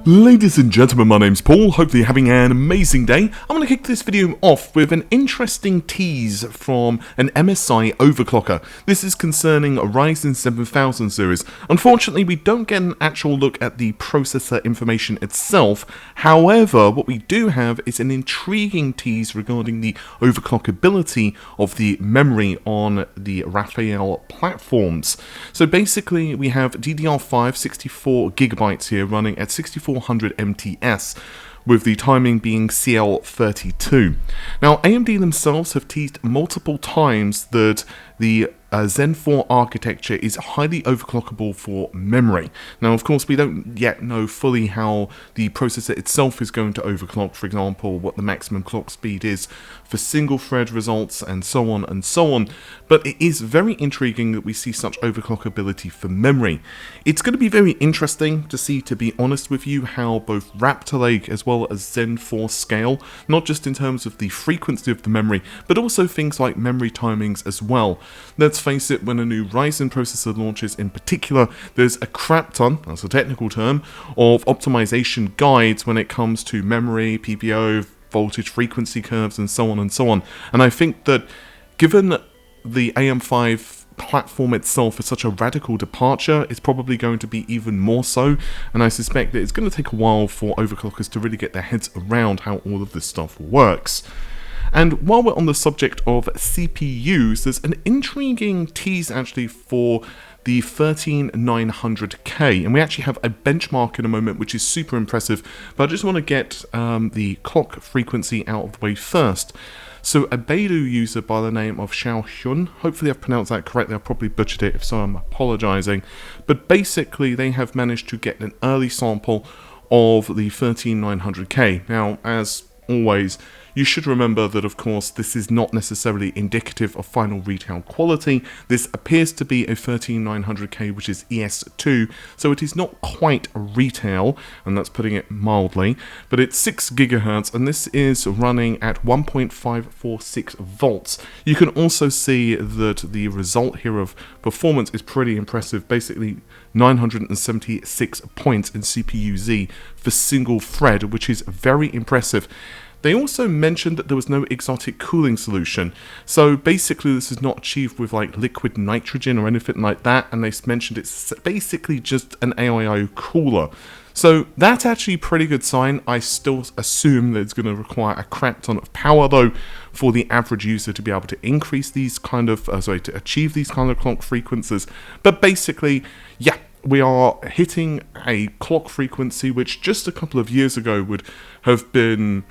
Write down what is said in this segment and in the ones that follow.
Ladies and gentlemen, my name's Paul, hopefully you're having an amazing day. I'm going to kick this video off with an interesting tease from an MSI overclocker. This is concerning a Ryzen 7000 series. Unfortunately, we don't get an actual look at the processor information itself. However, what we do have is an intriguing tease regarding the overclockability of the memory on the Raptor platforms. So basically, we have DDR5 64GB here running at 6400 MTS, with the timing being CL32. Now, AMD themselves have teased multiple times that the Zen 4 architecture is highly overclockable for memory. Now, of course, we don't yet know fully how the processor itself is going to overclock, for example, what the maximum clock speed is for single thread results, and so on and so on. But it is very intriguing that we see such overclockability for memory. It's going to be very interesting to see, to be honest with you, how both Raptor Lake as well as Zen 4 scale, not just in terms of the frequency of the memory, but also things like memory timings as well. Let's face it, when a new Ryzen processor launches in particular, there's a crap ton, that's a technical term, of optimization guides when it comes to memory, PPO, voltage frequency curves, and so on and so on. And I think that given the AM5 platform itself is such a radical departure, it's probably going to be even more so, and I suspect that it's going to take a while for overclockers to really get their heads around how all of this stuff works. And while we're on the subject of CPUs, there's an intriguing tease actually for the 13900K, and we actually have a benchmark in a moment which is super impressive, but I just want to get the clock frequency out of the way first. So a Beidou user by the name of Xiao Hyun, hopefully I've pronounced that correctly, I've probably butchered it, if so I'm apologizing, but basically they have managed to get an early sample of the 13900K. Now, as always, you should remember that, of course, this is not necessarily indicative of final retail quality. This appears to be a 13900K, which is ES2, so it is not quite retail, and that's putting it mildly, but it's 6 GHz, and this is running at 1.546 volts. You can also see that the result here of performance is pretty impressive, basically 976 points in CPU-Z for single thread, which is very impressive. They also mentioned that there was no exotic cooling solution, so basically this is not achieved with like liquid nitrogen or anything like that, and they mentioned it's basically just an AIO cooler. So that's actually a pretty good sign. I still assume that it's going to require a crap ton of power though for the average user to be able to increase these kind of, to achieve these kind of clock frequencies. But basically, yeah, we are hitting a clock frequency which just a couple of years ago would have been,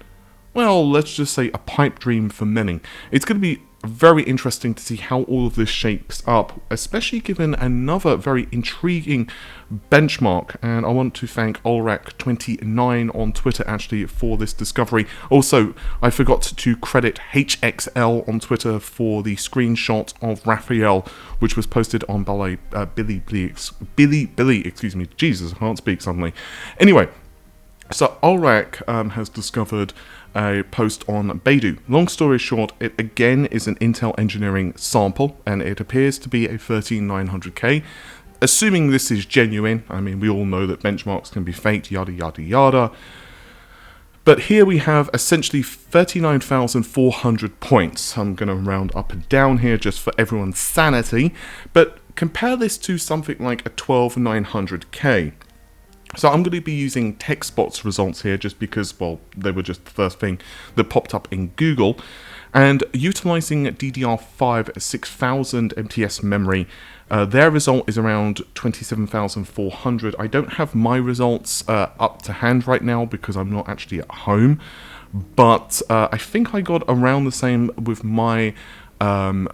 well, let's just say a pipe dream for many. It's going to be very interesting to see how all of this shapes up, especially given another very intriguing benchmark, and I want to thank Olrak29 on Twitter actually for this discovery. Also, I forgot to credit HXL on Twitter for the screenshot of Raphael, which was posted on Billy, excuse me, Jesus, I can't speak suddenly. Anyway, so Olrak has discovered a post on Beidou. Long story short, it again is an Intel engineering sample, and it appears to be a 13900K. Assuming this is genuine, I mean, we all know that benchmarks can be faked, yada yada yada. But here we have essentially 39,400 points. I'm going to round up and down here just for everyone's sanity, but compare this to something like a 12900K. So I'm going to be using TechSpot's results here just because, well, they were just the first thing that popped up in Google. And utilizing DDR5 6000 MTS memory, their result is around 27,400. I don't have my results up to hand right now because I'm not actually at home. But I think I got around the same with my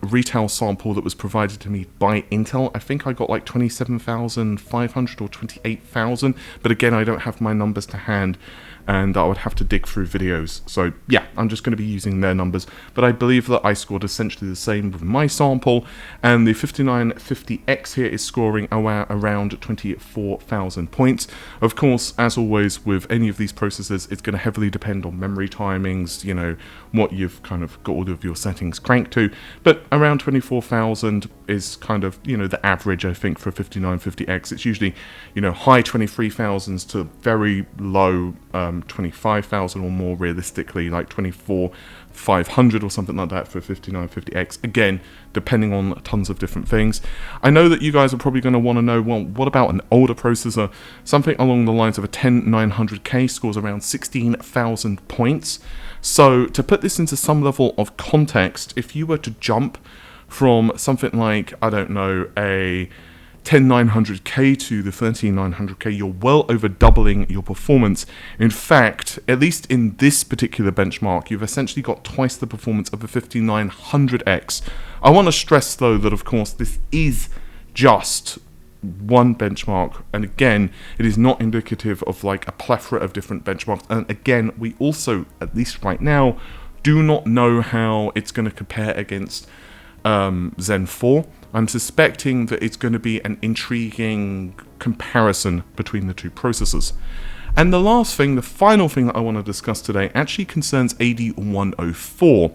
retail sample that was provided to me by Intel. I think I got like 27,500 or 28,000, but again, I don't have my numbers to hand. and I would have to dig through videos. So yeah, I'm just going to be using their numbers, but I believe that I scored essentially the same with my sample, and the 5950X here is scoring around 24,000 points. Of course, as always with any of these processors, it's going to heavily depend on memory timings, you know, what you've kind of got all of your settings cranked to, but around 24,000 is kind of, you know, the average, I think, for a 5950X. It's usually, you know, high 23,000s to very low 25,000 or more, realistically, like 24,500 or something like that for a 5950X. Again, depending on tons of different things. I know that you guys are probably going to want to know, well, what about an older processor? Something along the lines of a 10900K scores around 16,000 points. So to put this into some level of context, if you were to jump from something like, I don't know, a 10900K to the 13900K, you're well over doubling your performance. In fact, at least in this particular benchmark, you've essentially got twice the performance of the 5900X. I want to stress, though, that of course this is just one benchmark, and again, it is not indicative of like a plethora of different benchmarks. And again, we also, at least right now, do not know how it's going to compare against Zen 4. I'm suspecting that it's going to be an intriguing comparison between the two processors. And the last thing, the final thing that I want to discuss today actually concerns AD104.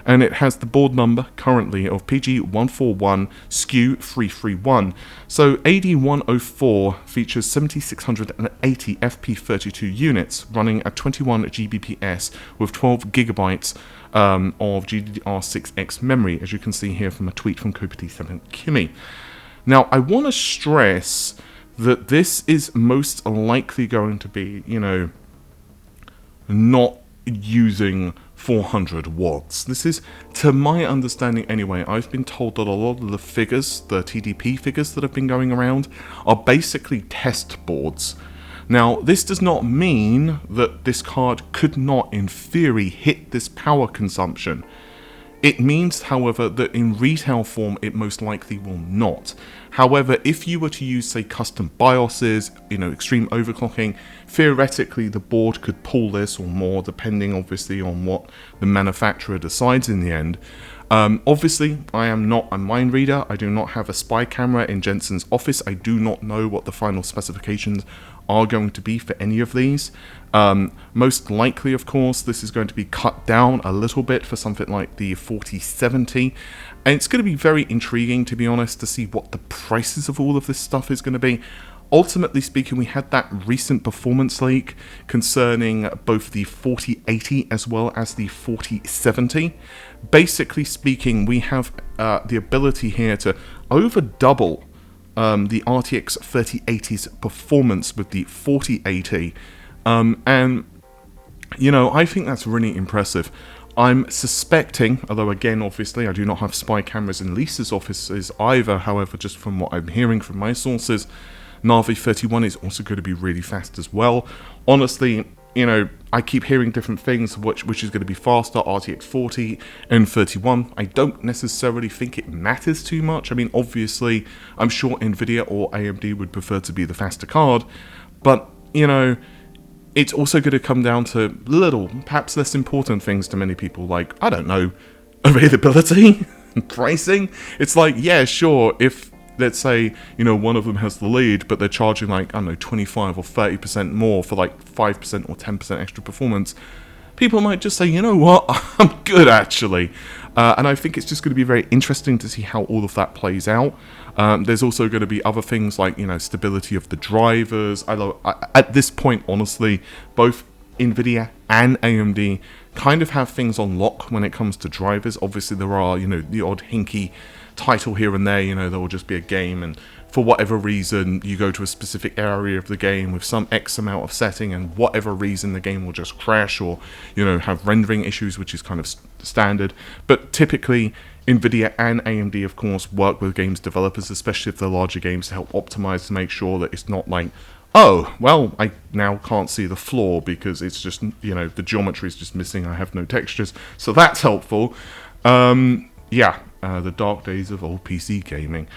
And it has the board number currently of PG141 SKU331. So AD104 features 7680 FP32 units running at 21 Gbps with 12 gigabytes of GDDR6X memory, as you can see here from a tweet from Kopati7 Kimmy. Now, I want to stress that this is most likely going to be, you know, not using 400 watts. This is, to my understanding anyway, I've been told that a lot of the figures, the TDP figures that have been going around, are basically test boards. Now, this does not mean that this card could not, in theory, hit this power consumption. It means, however, that in retail form, it most likely will not. However, if you were to use, say, custom BIOSes, you know, extreme overclocking, theoretically the board could pull this or more, depending obviously on what the manufacturer decides in the end. Obviously, I am not a mind reader. I do not have a spy camera in Jensen's office. I do not know what the final specifications are going to be for any of these. Most likely, of course, this is going to be cut down a little bit for something like the 4070. And it's going to be very intriguing, to be honest, to see what the prices of all of this stuff is going to be. Ultimately speaking, we had that recent performance leak concerning both the 4080 as well as the 4070. Basically speaking, we have the ability here to over double the RTX 3080's performance with the 4080. And, you know, I think that's really impressive. I'm suspecting, although again, obviously, I do not have spy cameras in Lisa's offices either, however, just from what I'm hearing from my sources, Navi 31 is also going to be really fast as well. Honestly, you know, I keep hearing different things, which is going to be faster, RTX 40 and 31. I don't necessarily think it matters too much. I mean, obviously, I'm sure Nvidia or AMD would prefer to be the faster card, but, you know, it's also going to come down to little, perhaps less important things to many people, like, I don't know, availability, pricing. It's like, yeah, sure, if, let's say, you know, one of them has the lead, but they're charging like, I don't know, 25 or 30% more for like 5% or 10% extra performance, people might just say, you know what, I'm good actually. And I think it's just going to be very interesting to see how all of that plays out. There's also going to be other things like, you know, stability of the drivers. At this point, honestly, both Nvidia and AMD kind of have things on lock when it comes to drivers. Obviously, there are, you know, the odd hinky title here and there, you know, there will just be a game and for whatever reason you go to a specific area of the game with some X amount of setting and whatever reason the game will just crash or, you know, have rendering issues, which is kind of standard. But typically Nvidia and AMD, of course, work with games developers, especially if they're larger games, to help optimize to make sure that it's not like, oh, well, I now can't see the floor because it's just, you know, the geometry is just missing, I have no textures, so that's helpful. Yeah, the dark days of old PC gaming.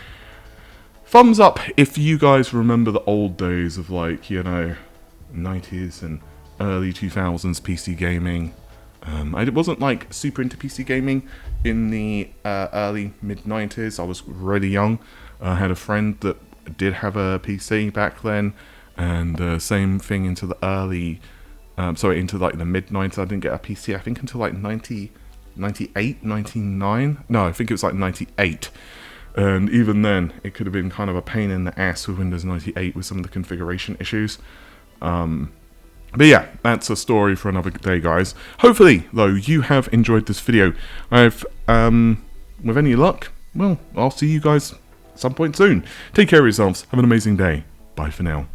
Thumbs up if you guys remember the old days of, like, you know, 90s and early 2000s PC gaming. I wasn't like super into PC gaming in the early mid 90s. I was really young. I had a friend that did have a PC back then, and same thing into the into like the mid 90s. I didn't get a PC I think until like 98, 99. No, I think it was like 98. And even then, it could have been kind of a pain in the ass with Windows 98 with some of the configuration issues. But yeah, that's a story for another day, guys. Hopefully, though, you have enjoyed this video. With any luck, well, I'll see you guys at some point soon. Take care of yourselves. Have an amazing day. Bye for now.